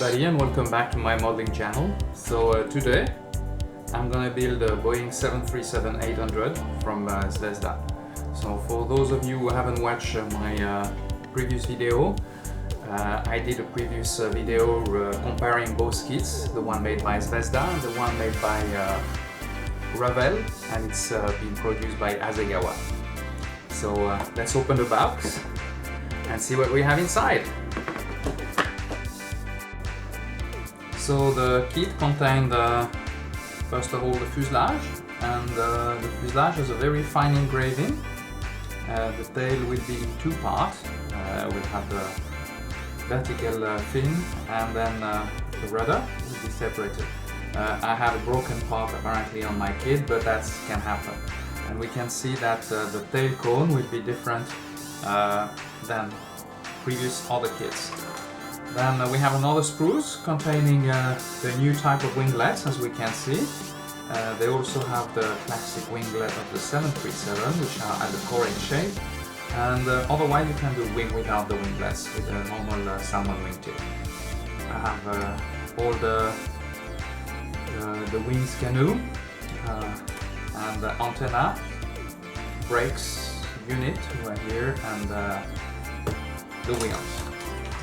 everybody and welcome back to my modeling channel. So today I'm gonna build a Boeing 737-800 from Zvezda. So for those of you who haven't watched my previous video, I did a previous video comparing both kits, the one made by Zvezda and the one made by Ravel, and it's been produced by Hasegawa. So let's open the box and see what we have inside. So the kit contained first of all the fuselage, and the fuselage has a very fine engraving. The tail will be in two parts. We'll have the vertical fin, and then the rudder will be separated. I have a broken part apparently on my kit, but that can happen. And we can see that the tail cone will be different than previous other kits. Then we have another spruce containing the new type of winglets, as we can see. They also have the classic winglet of the 737, which are at the correct shape. And otherwise you can do wing without the winglets with a normal salmon wingtip. I have all the wings canoe and the antenna, brakes unit right here, and the wheels.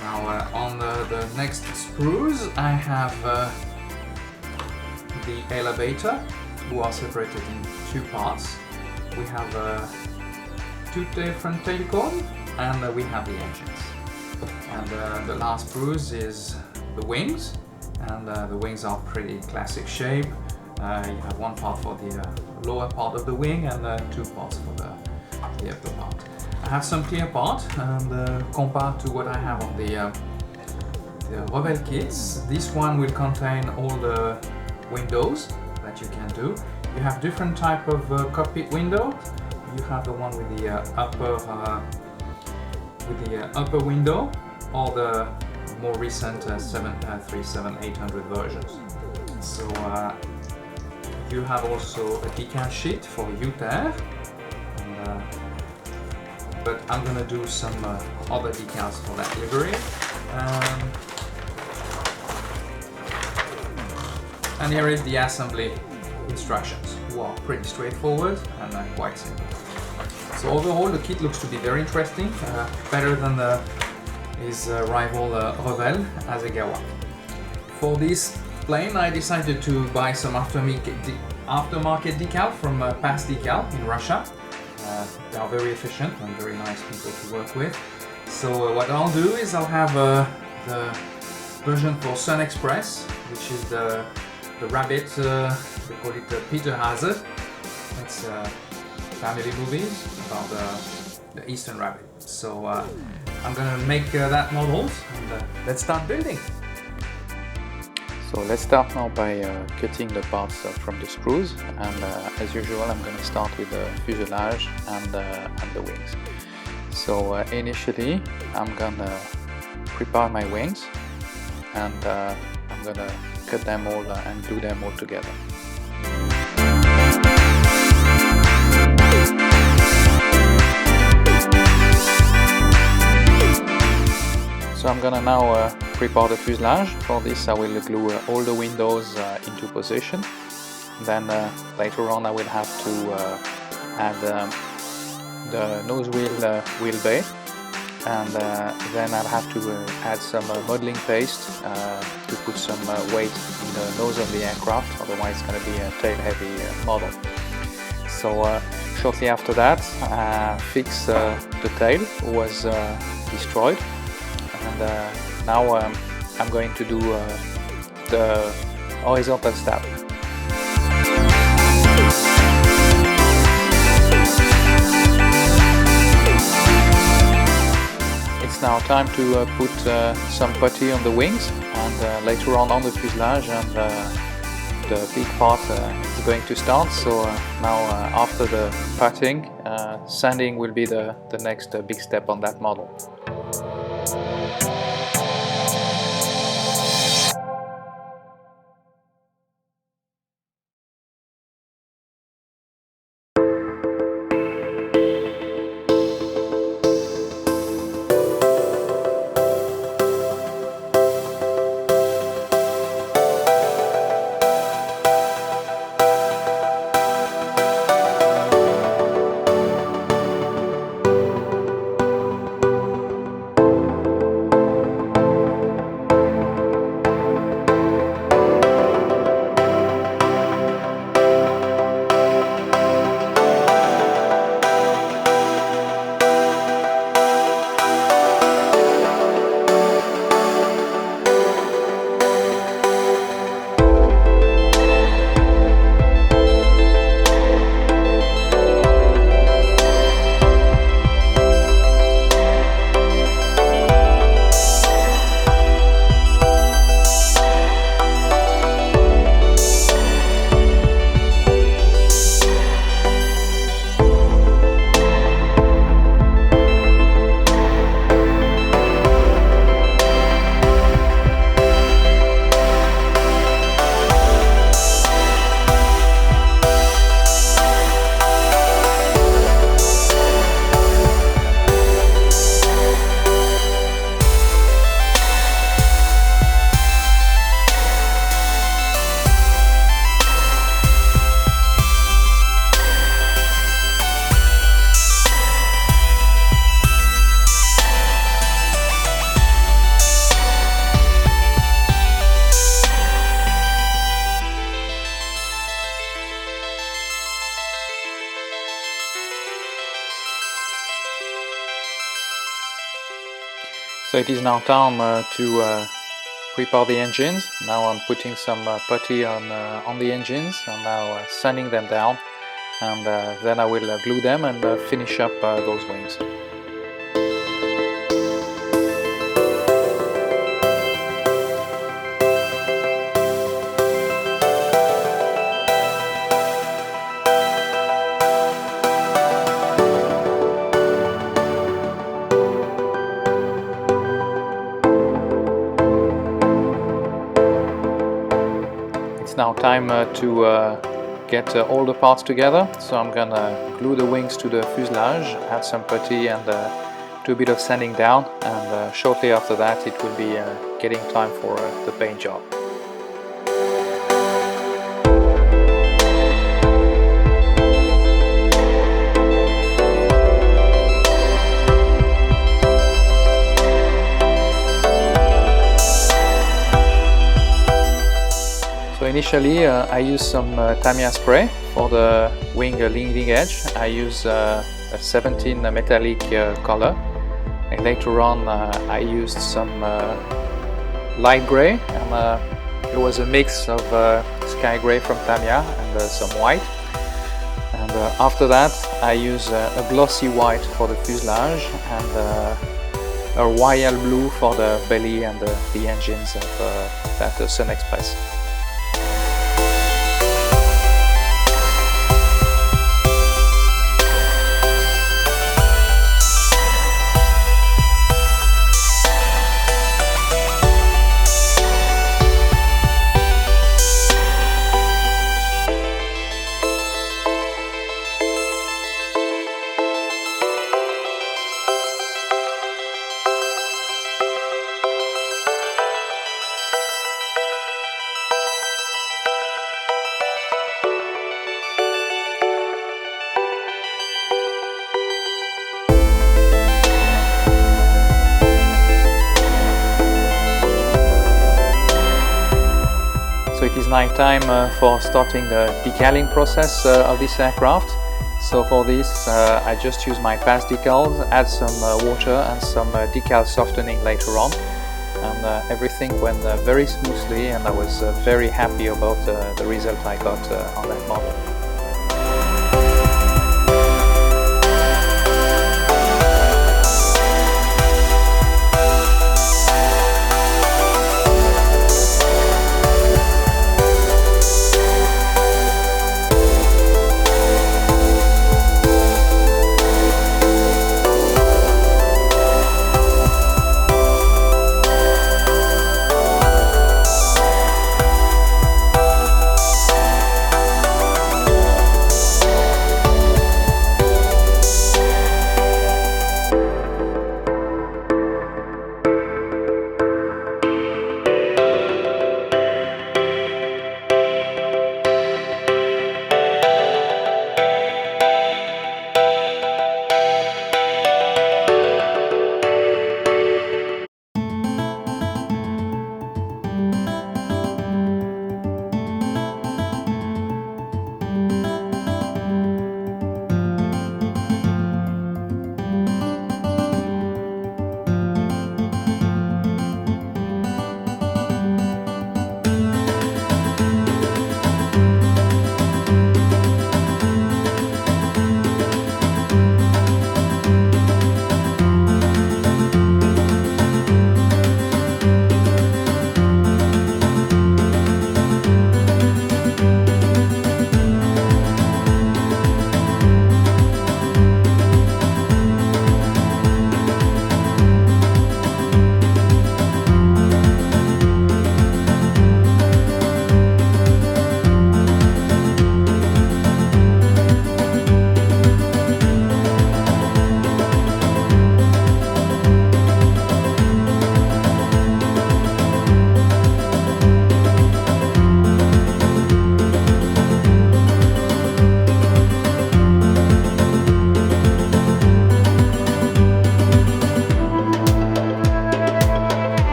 Now on the next sprues I have the elevator, who are separated in two parts. We have two different tail cones, and we have the engines. And the last spruce is the wings, and the wings are pretty classic shape. You have one part for the lower part of the wing and two parts for the upper part. I have some clear part, and compared to what I have on the Ravel kits, this one will contain all the windows that you can do. You have different type of cockpit window. You have the one with the upper window, or the more recent 737-800 versions. So you have also a decal sheet for U-Terre. But I'm gonna do some other decals for that livery. And here is the assembly instructions, who are pretty straightforward and quite simple. So overall the kit looks to be very interesting, better than his rival Ravel, Hasegawa. For this plane I decided to buy some aftermarket decal from Pass Decal in Russia. They are very efficient and very nice people to work with. So what I'll do is I'll have the version for SunExpress, which is the rabbit, they call it Peter Hazard. It's family movies about the Eastern rabbit. So I'm gonna make that model, and let's start building. So let's start now by cutting the parts from the screws, and as usual I'm going to start with the fuselage and the wings. So initially I'm going to prepare my wings, and I'm going to cut them all and glue them all together. So I'm gonna now prepare the fuselage. For this I will glue all the windows into position. Then later on I will have to add the nose wheel bay, and then I'll have to add some modeling paste to put some weight in the nose of the aircraft, otherwise it's going to be a tail heavy model. So shortly after that fix the tail, who was destroyed. And now I'm going to do the horizontal stab. It's now time to put some putty on the wings, and later on the fuselage, and the big part is going to start. So now after the putting, sanding will be the next big step on that model. So it is now time to prepare the engines. Now I'm putting some putty on the engines. I'm now sanding them down, and then I will glue them and finish up those wings. It's now time to get all the parts together, so I'm gonna glue the wings to the fuselage, add some putty and do a bit of sanding down, and shortly after that it will be getting time for the paint job. So initially I use some Tamiya spray for the wing leading edge. I use a 17 metallic color, and later on I used some light gray, and it was a mix of sky gray from Tamiya and some white. And after that I use a glossy white for the fuselage and a royal blue for the belly and the engines of that SunExpress. So it is night time for starting the decaying process of this aircraft. So for this I just use my past decals, add some water and some decal softening later on, and everything went very smoothly, and I was very happy about the result I got on that model.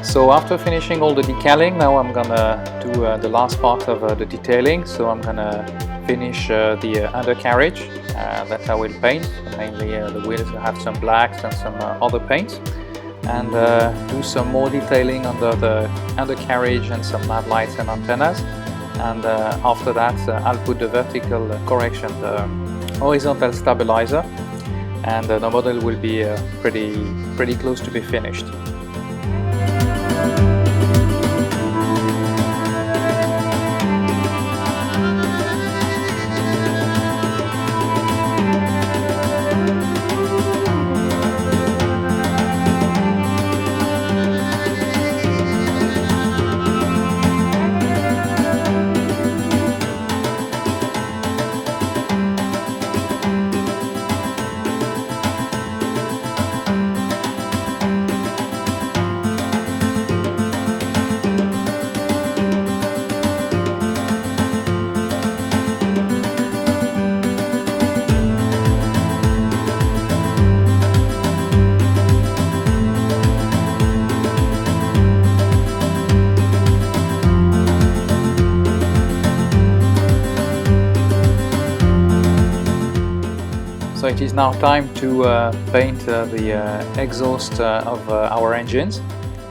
So after finishing all the decaling, now I'm gonna do the last part of the detailing. So I'm gonna finish the undercarriage that I will paint, mainly the wheels. I have some blacks and some other paints, and do some more detailing under the undercarriage and some nav lights and antennas. And after that I'll put the vertical correction, the horizontal stabilizer, and the model will be pretty close to be finished. So it is now time to paint the exhaust of our engines.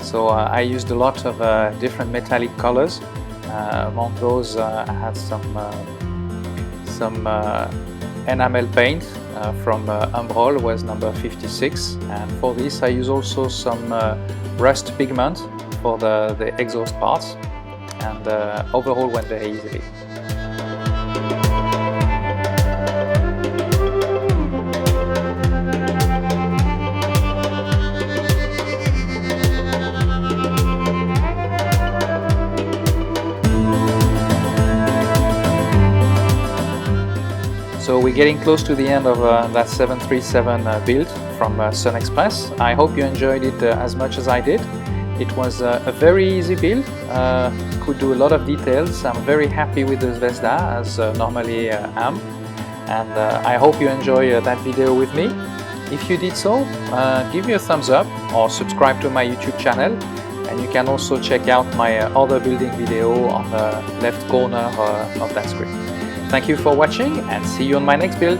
So I used a lot of different metallic colors. Among those I had some enamel paint from Umbrol, was number 56, and for this I use also some rust pigment for the exhaust parts, and overall went very easily. So we're getting close to the end of that 737 build from SunExpress. I hope you enjoyed it as much as I did. It was a very easy build, could do a lot of details. I'm very happy with the Zvezda, as normally am, and I hope you enjoy that video with me. If you did so, give me a thumbs up or subscribe to my YouTube channel, and you can also check out my other building video on the left corner of that screen. Thank you for watching, and see you on my next build.